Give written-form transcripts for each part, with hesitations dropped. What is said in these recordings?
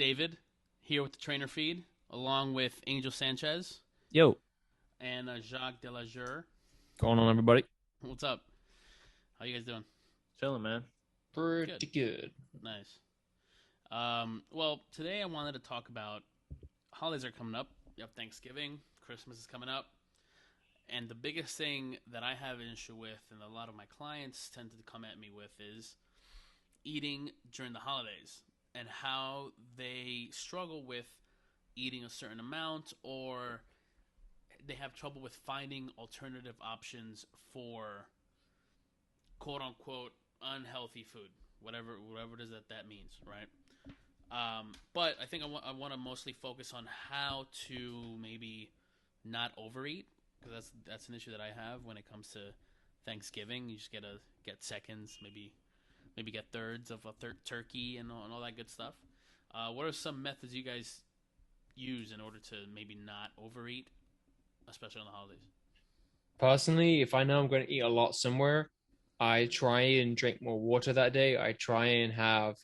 David here with the trainer feed, along with Angel Sanchez Yo, and Jacques Delageur. going on, everybody? What's up? How you guys doing? Chilling, man. Good. Pretty good. Nice. Well, today I wanted to talk about holidays are coming up. You have Thanksgiving, Christmas is coming up, and the biggest thing that I have an issue with, and a lot of my clients tend to come at me with, is eating during the holidays and how they struggle with eating a certain amount, or they have trouble with finding alternative options for quote unquote unhealthy food, whatever it is that means, right? But I think I want to mostly focus on how to maybe not overeat, because that's an issue that I have when it comes to Thanksgiving. You just get seconds, maybe get thirds of a turkey and all that good stuff. What are some methods you guys use in order to maybe not overeat, especially on the holidays? Personally, if I know I'm going to eat a lot somewhere, I try and drink more water that day. I try and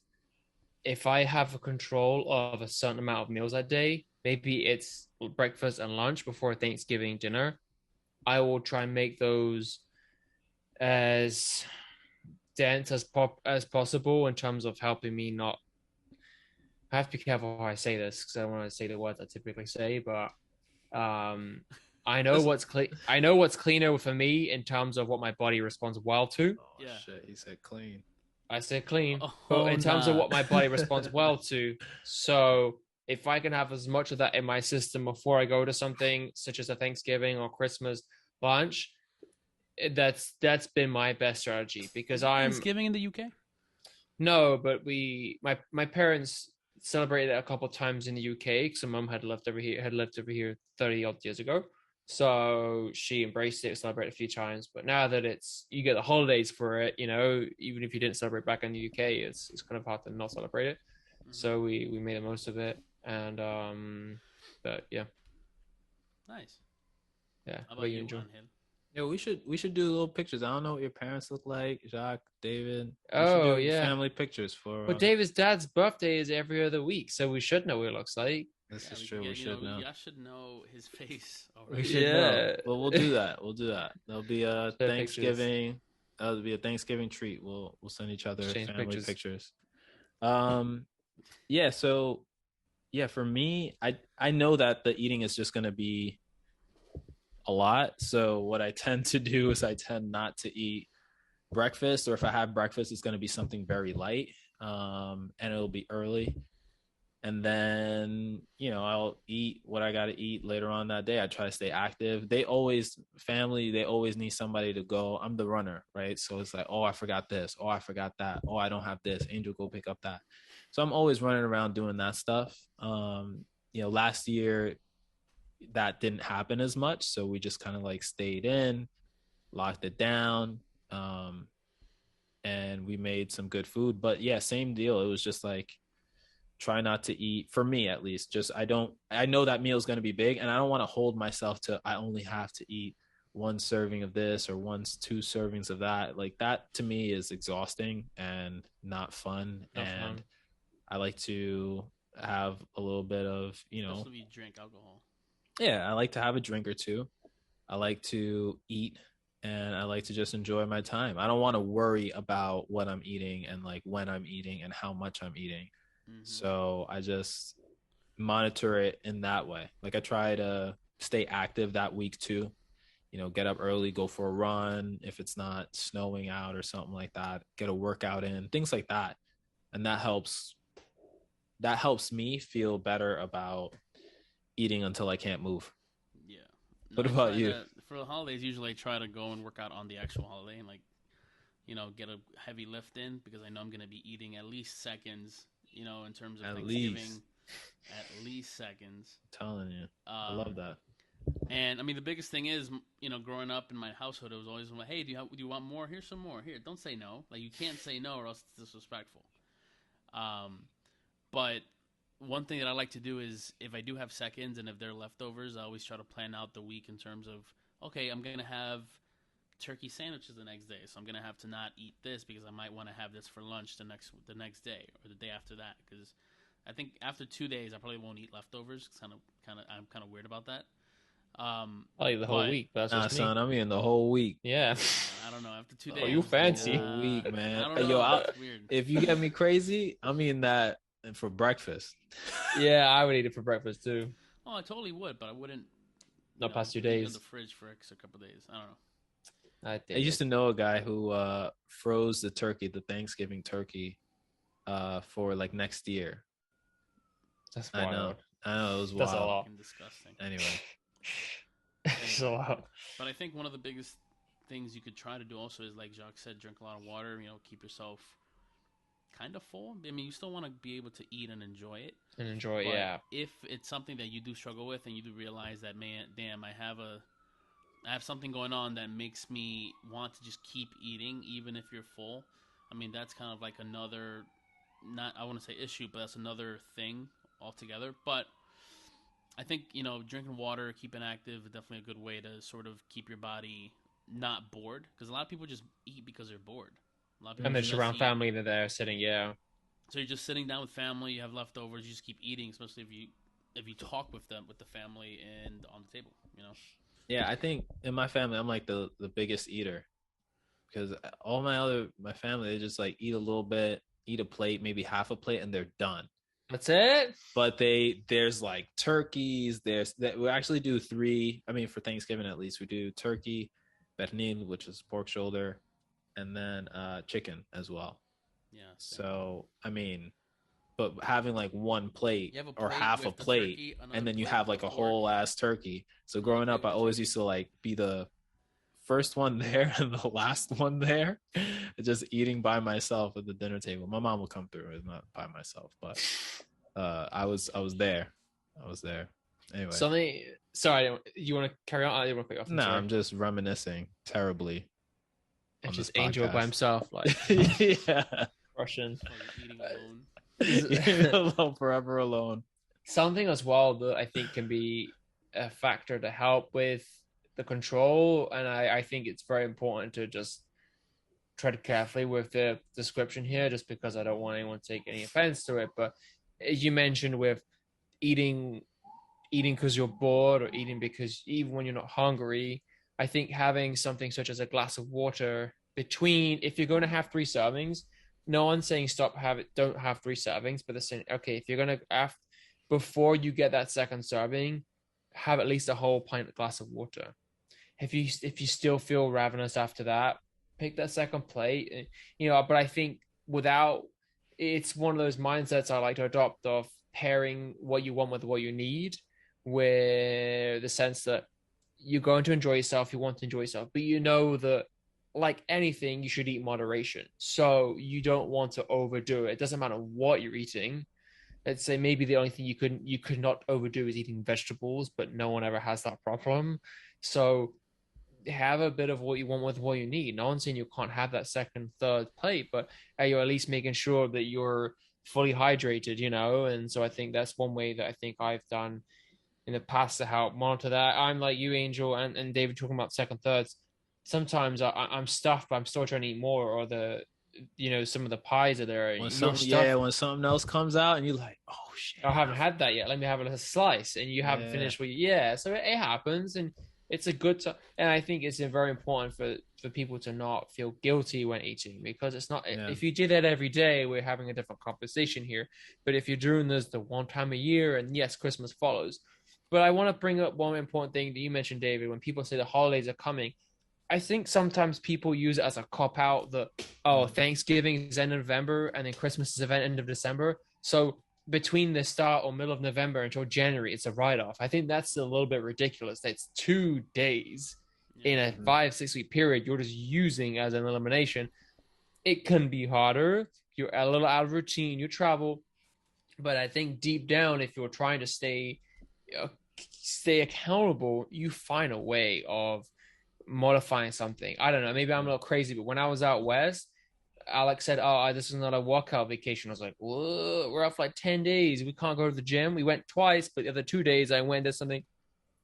if I have a control of a certain amount of meals that day, maybe it's breakfast and lunch before Thanksgiving dinner, I will try and make those as dense as possible in terms of helping me not. I have to be careful how I say this because I don't want to say the words I typically say, but Um, I know Listen, what's clean. I know what's cleaner for me in terms of what my body responds well to. Oh yeah. shit, he said clean. I said clean, but Oh, in terms of nah. what my body responds well to. So if I can have as much of that in my system before I go to something such as a Thanksgiving or Christmas lunch, that's been my best strategy because Is it I'm Thanksgiving in the UK? no, but my parents celebrated it a couple of times in the UK because my mum had lived over here 30 odd years ago. So she embraced it, celebrated a few times. But now that you get the holidays for it, even if you didn't celebrate back in the UK, it's kind of hard to not celebrate it. Mm-hmm. So we made the most of it. And but yeah, Nice. yeah. How What about about you, you, Angel? Angel? Yeah, we should do little pictures. I don't know what your parents look like, Jacques, David. We should Oh do yeah. family pictures for. Well, David's dad's birthday is every other week, so we should know what it looks like. This Yeah, is we could true. We get, should know. y'all should know his face We already. should know. Yeah. Well, we'll do that. We'll do that. There'll be a Share pictures. Thanksgiving. That'll be a Thanksgiving treat. We'll send each other Exchange family pictures. pictures. Um, yeah. So yeah, for me, I know that the eating is just gonna be a lot. So what I tend to do is I tend not to eat breakfast, or if I have breakfast, it's going to be something very light, and it'll be early. And then I'll eat what I got to eat later on that day. I try to stay active. They always need somebody to go. I'm the runner, right? So it's like, oh, I forgot this. Oh, I forgot that. Oh, I don't have this. Angel, go pick up that. So I'm always running around doing that stuff. Last year that didn't happen as much, so we just kind of like stayed in, locked it down, um, and we made some good food. But yeah, same deal. It was just like try not to eat, for me at least. Just I know that meal is going to be big, and I don't want to hold myself to I only have to eat one serving of this or two servings of that. Like that to me is exhausting and not fun. Not And fun. I like to have a little bit of Especially if you drink alcohol. yeah, I like to have a drink or two. I like to eat, and I like to just enjoy my time. I don't want to worry about what I'm eating and like when I'm eating and how much I'm eating. Mm-hmm. So I just monitor it in that way. Like I try to stay active that week too. Get up early, go for a run if it's not snowing out or something like that. Get a workout in, things like that. And that helps me feel better about eating until I can't move. Yeah. No, What I about try you? to for the holidays. Usually, I try to go and work out on the actual holiday and get a heavy lift in, because I know I'm gonna be eating at least seconds. In terms of At least. Thanksgiving, at least seconds. I'm telling you. I Um, love that. and I mean, the biggest thing is, growing up in my household, it was always like, hey, do you want more? Here's some more. Here, don't say no. Like, you can't say no, or else it's disrespectful. Um, but one thing that I like to do is, if I do have seconds and if they're leftovers, I always try to plan out the week in terms of, okay, I'm gonna have turkey sandwiches the next day, so I'm gonna have to not eat this because I might want to have this for lunch the next day or the day after that, because I think after 2 days, I probably won't eat leftovers. I'm kind of weird about that. I'll eat the whole But week, but that's Nah, just me. son, I'm eating the whole week. Yeah. I don't know. After two Oh, days, you I'm just like, fancy. Whole week, man. I don't Hey, know. yo, It's weird. if you get me crazy, I'm eating that for breakfast. Yeah, I would eat it for breakfast too. Oh, I totally would, but I wouldn't. Not past 2 keep it in days. the fridge for a couple days. I don't know. I I think used to know a guy who froze the turkey, the Thanksgiving turkey, for like next year. that's I know. wild. I know it was That's a wild. lot. Fucking disgusting. Anyway, It's a lot. But I think one of the biggest things you could try to do also is, like Jacques said, drink a lot of water. Keep yourself kind of full. I mean, you still want to be able to eat and enjoy it. And enjoy it, But yeah. if it's something that you do struggle with, and you do realize that, man, damn, I have something going on that makes me want to just keep eating, even if you're full. I mean, that's kind of like another, not I want to say issue, but that's another thing altogether. But I think drinking water, keeping active, is definitely a good way to sort of keep your body not bored. Because a lot of people just eat because they're bored. A lot of people And they're just just around eat. family, they're there sitting, yeah. So you're just sitting down with family, you have leftovers, you just keep eating, especially if you talk with the family and on the table. yeah, I think in my family, I'm like the biggest eater because all my family, they just like eat a little bit, eat a plate, maybe half a plate, and they're done. That's it. But there's like turkeys. There's that we actually do three. I mean, for Thanksgiving at least, we do turkey, pernil, which is pork shoulder, and then chicken as well. Yeah. So I mean, but having like one plate You have a or plate half a with the plate, turkey, another and then you plate have with like a pork. whole ass turkey. So growing plate up, I with the always turkey. used to like be the first one there and the last one there, just eating by myself at the dinner table. My mom will come through, it's not by myself, but I was there. I was there. Anyway, Something. Sorry, you want to carry on? I didn't want to cut you off. no, Sorry. I'm just reminiscing terribly. It's on just this Angel by podcast. himself, like Yeah, Russian. Fucking eating alone. alone, forever alone. Something as well that I think can be a factor to help with the control, and I think it's very important to just tread carefully with the description here, just because I don't want anyone to take any offense to it. But as you mentioned, with eating because you're bored, or eating because even when you're not hungry, I think having something such as a glass of water between, if you're going to have 3 servings, no one's saying don't have 3 servings, but they're saying, okay, if you're going to have, before you get that second serving, have at least a whole pint glass of water. If you still feel ravenous after that, pick that second plate. But I think it's one of those mindsets I like to adopt of pairing what you want with what you need, where the sense that you're going to enjoy yourself, you want to enjoy yourself, but you know that, like anything, you should eat moderation. So you don't want to overdo it. It doesn't matter what you're eating. Let's say maybe the only thing you could not overdo is eating vegetables, but no one ever has that problem. So have a bit of what you want with what you need. No one's saying you can't have that second, third plate, but you're at least making sure that you're fully hydrated, And so I think that's one way that I think I've done in the past to help monitor that. I'm like you, Angel, and David, talking about second, thirds. Sometimes I'm stuffed, but I'm still trying to eat more, or some of the pies are there. When You're something, stuffed. when something else comes out, and you're like, oh shit, I haven't had that yet. Let me have a slice, and you haven't finished what So it happens, and it's a good time. And I think it's very important for people to not feel guilty when eating, because it's not. Yeah. If you do that every day, we're having a different conversation here. But if you're doing this the one time a year, and yes, Christmas follows. But I want to bring up one important thing that you mentioned, David. When people say the holidays are coming, I think sometimes people use it as a cop out that, Thanksgiving is end of November and then Christmas is end of December. So between the start or middle of November until January, it's a write-off. I think that's a little bit ridiculous. That's 2 days in a 5-6 week period you're just using as an elimination. It can be harder. You're a little out of routine, you travel. But I think deep down, if you're trying to stay accountable, you find a way of modifying something. I don't know, maybe I'm a little crazy, but when I was out west, Alex said, this is not a workout vacation. I was like, whoa, we're out for like 10 days, we can't go to the gym. We went twice, but the other 2 days I went to something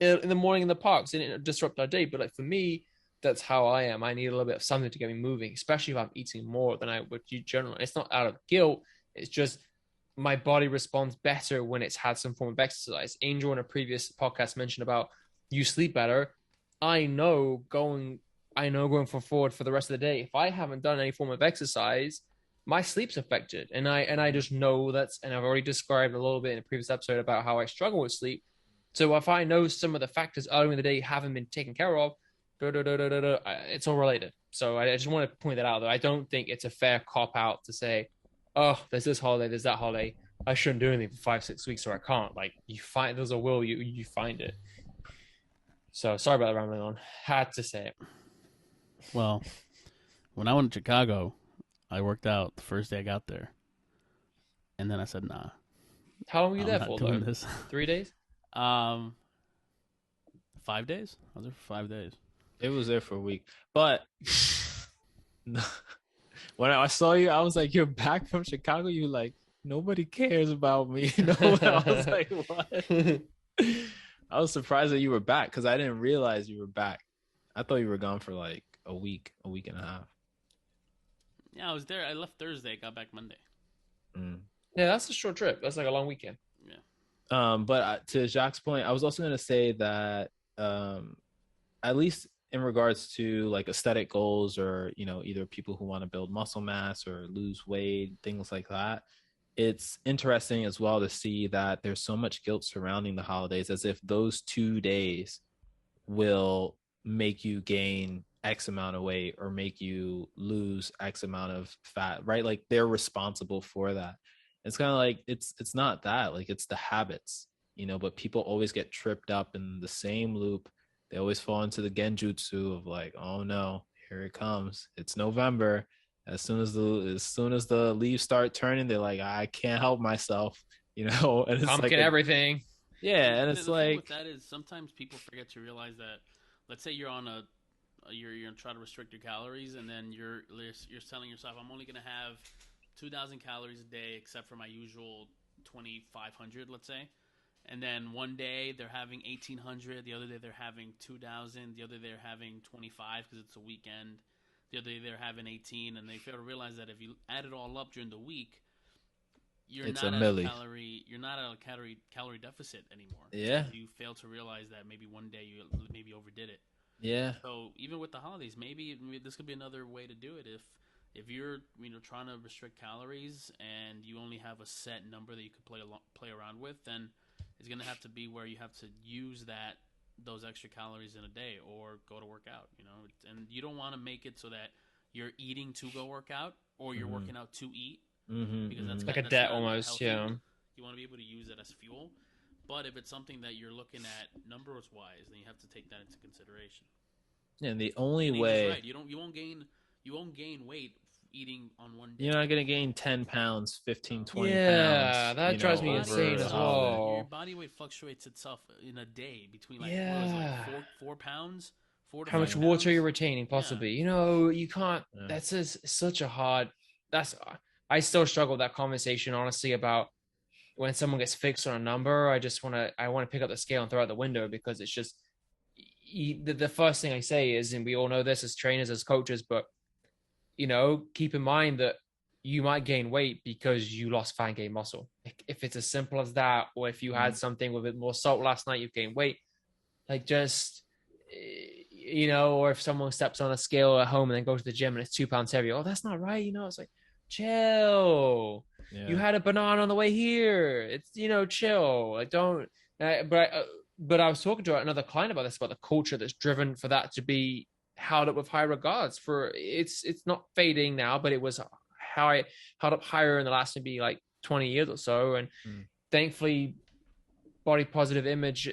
in the morning in the parks, and it disrupt our day. But like for me, that's how I am. I need a little bit of something to get me moving, especially if I'm eating more than I would generally. It's not out of guilt, it's just my body responds better when it's had some form of exercise. Angel in a previous podcast mentioned about you sleep better. I know going forward for the rest of the day, if I haven't done any form of exercise, my sleep's affected. And I just know that's, and I've already described a little bit in a previous episode about how I struggle with sleep. So if I know some of the factors earlier in the day haven't been taken care of, it's all related. So I just want to point that out, though. I don't think it's a fair cop out to say, oh, there's this holiday, there's that holiday. I shouldn't do anything for 5-6 weeks, or I can't. Like, you find there's a will, you find it. So sorry about the rambling on. Had to say it. Well, when I went to Chicago, I worked out the first day I got there, and then I said, "Nah, How long were you I'm there not for, doing though? this." 3 days? 5 days. I was there for 5 days. It was there for a week, but when I saw you, I was like, "You're back from Chicago." You like, nobody cares about me. I was like, "What?" I was surprised that you were back because I didn't realize you were back. I thought you were gone for like a week and a half. Yeah, I was there. I left Thursday. Got back Monday. Yeah, that's a short trip. That's like a long weekend. But to Jacques' point, I was also going to say that at least in regards to like aesthetic goals, or either people who want to build muscle mass or lose weight, things like that, it's interesting as well to see that there's so much guilt surrounding the holidays, as if those 2 days will make you gain X amount of weight or make you lose X amount of fat, right? Like they're responsible for that. It's kind of like it's not that, like it's the habits, but people always get tripped up in the same loop. They always fall into the genjutsu of like, oh no, here it comes. It's November. As soon as the leaves start turning, they're like, I can't help myself, and it's Pumpkin like everything. Yeah, and it's the thing with like that is sometimes people forget to realize that. Let's say you're on you're trying to restrict your calories, and then you're telling yourself, I'm only gonna have 2,000 calories a day, except for my usual 2,500, let's say. And then one day they're having 1,800, the other day they're having 2,000, the other day they're having 25 because it's a weekend, the other day they're having 18, and they fail to realize that if you add it all up during the week, you're It's not a at milli. you're not at a calorie deficit anymore. Yeah. You fail to realize that maybe one day you maybe overdid it. yeah, So even with the holidays, maybe this could be another way to do it. If you're trying to restrict calories and you only have a set number that you could play around with, then it's gonna have to be where you have to use those extra calories in a day or go to work out. And you don't want to make it so that you're eating to go work out or you're working out to eat, because that's Like a that's debt not almost, healthy. yeah. You want to be able to use it as fuel. But if it's something that you're looking at numbers wise, then you have to take that into consideration. and the only And he's way right. You won't gain weight eating on one day. you're not gonna gain 10 pounds, 15, 20 Yeah, pounds. that drives me over insane the as holiday. well. Your body weight fluctuates itself in a day between what was Yeah. it, like 4 pounds, 4 to How 5 much water you're pounds? retaining, possibly. You can't. Yeah. That's such a hard. That's. I still struggle with that conversation, honestly, about when someone gets fixed on a number. I want to pick up the scale and throw it out the window, because it's just the first thing I say is, and we all know this as trainers, as coaches, but keep in mind that you might gain weight because you lost fat and gained muscle. If it's as simple as that, or if you had something with a bit more salt last night, you've gained weight. Like, just, or if someone steps on a scale at home and then goes to the gym and it's 2 pounds heavier, oh, that's not right. It's like, chill. Yeah. You had a banana on the way here. It's, chill. Like, don't. But I was talking to another client about this, about the culture that's driven for that to be held up with high regards. For it's not fading now, but it was how I held up higher in the last maybe like 20 years or so. And thankfully, body image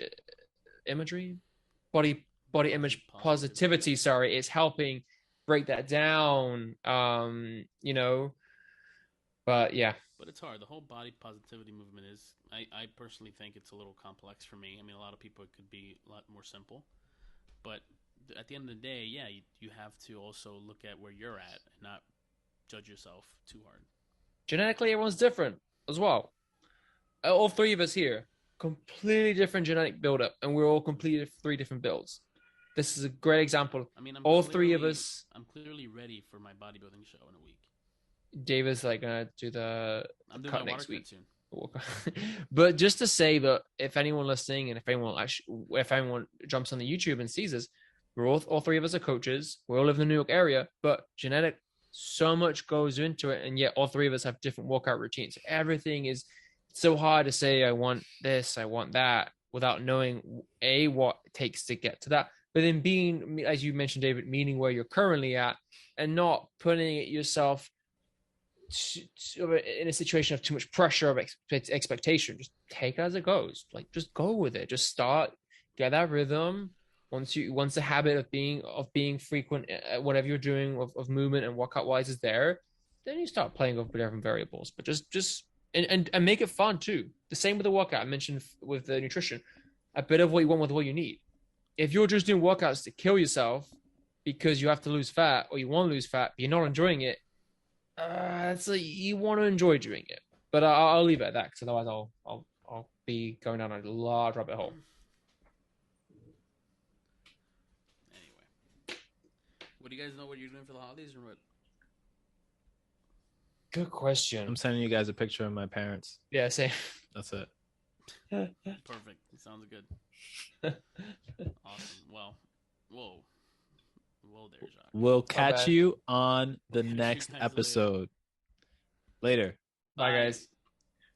positivity, sorry, is helping break that down. But yeah. But it's hard. The whole body positivity movement is, I personally think it's a little complex for me. I mean, a lot of people, it could be a lot more simple. But at the end of the day, yeah, you have to also look at where you're at and not judge yourself too hard. Genetically, everyone's different as well. All three of us here, completely different genetic buildup, and we're all completely 3 different builds. This is a great example. I mean, all 3 of us. I'm clearly ready for my bodybuilding show in a week. David's like gonna do the I'm doing cut my next water week. cut soon. But just to say that if anyone listening and if anyone jumps on the YouTube and sees us, we're all three of us are coaches. We all live in the New York area, but so much goes into it, and yet all three of us have different workout routines. Everything is so hard to say I want this, I want that, without knowing what it takes to get to that. But then being, as you mentioned, David, meaning where you're currently at, and not putting it yourself in a situation of too much pressure of expectation. Just take it as it goes. Like, just go with it. Just start, get that rhythm. Once the habit of being frequent at whatever you're doing of movement and workout wise is there, then you start playing with different variables. But just and make it fun too. The same with the workout. I mentioned with the nutrition, a bit of what you want with what you need. If you're just doing workouts to kill yourself because you have to lose fat or you want to lose fat, but you're not enjoying it, it's like you want to enjoy doing it. But I'll leave it at that, because otherwise I'll be going down a large rabbit hole. Anyway, what do you guys know what you're doing for the holidays or what? Good question. I'm sending you guys a picture of my parents. Yeah, same. That's it. Perfect. Sounds good. Awesome. Well, whoa there, Jacques. We'll catch bad. you on the Catch you next guys episode. Later. Bye, guys.